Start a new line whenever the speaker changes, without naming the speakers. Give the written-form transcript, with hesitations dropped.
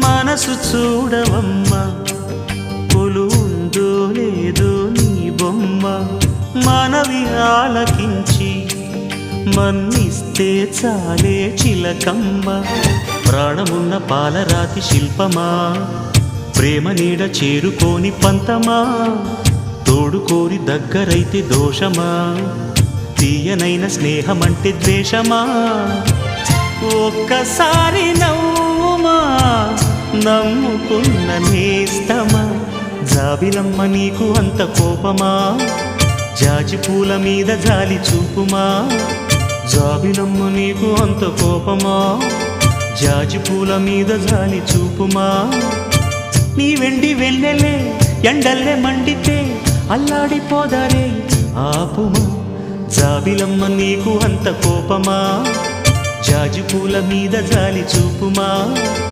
మనసు చూడవమ్మా కొలువుందో లేదో నీ బొమ్మ మనవి ఆలకించి మన్నిస్తే చాలే చిలకమ్మ ప్రాణమున్న పాలరాతి శిల్పమా ప్రేమ నీడ చేరుకోని పంతమా తోడుకోరి దగ్గరైతే దోషమా తీయనైన స్నేహమంటే ద్వేషమా ఒక్కసారి నవ్వుమా నమ్ముకున్న నేస్తమా జాబిలమ్మ నీకు అంత కోపమా జాజి పూల మీద జాలి చూపుమా జాబిలమ్మ నీకు అంత కోపమా జాజి పూల మీద జాలి చూపుమా నీ వెండి వెళ్ళలే ఎండల్లే మండితే అల్లాడిపోదారే ఆపుమా జాబిలమ్మ నీకు అంత కోపమా జాజి పూల మీద జాలి చూపుమా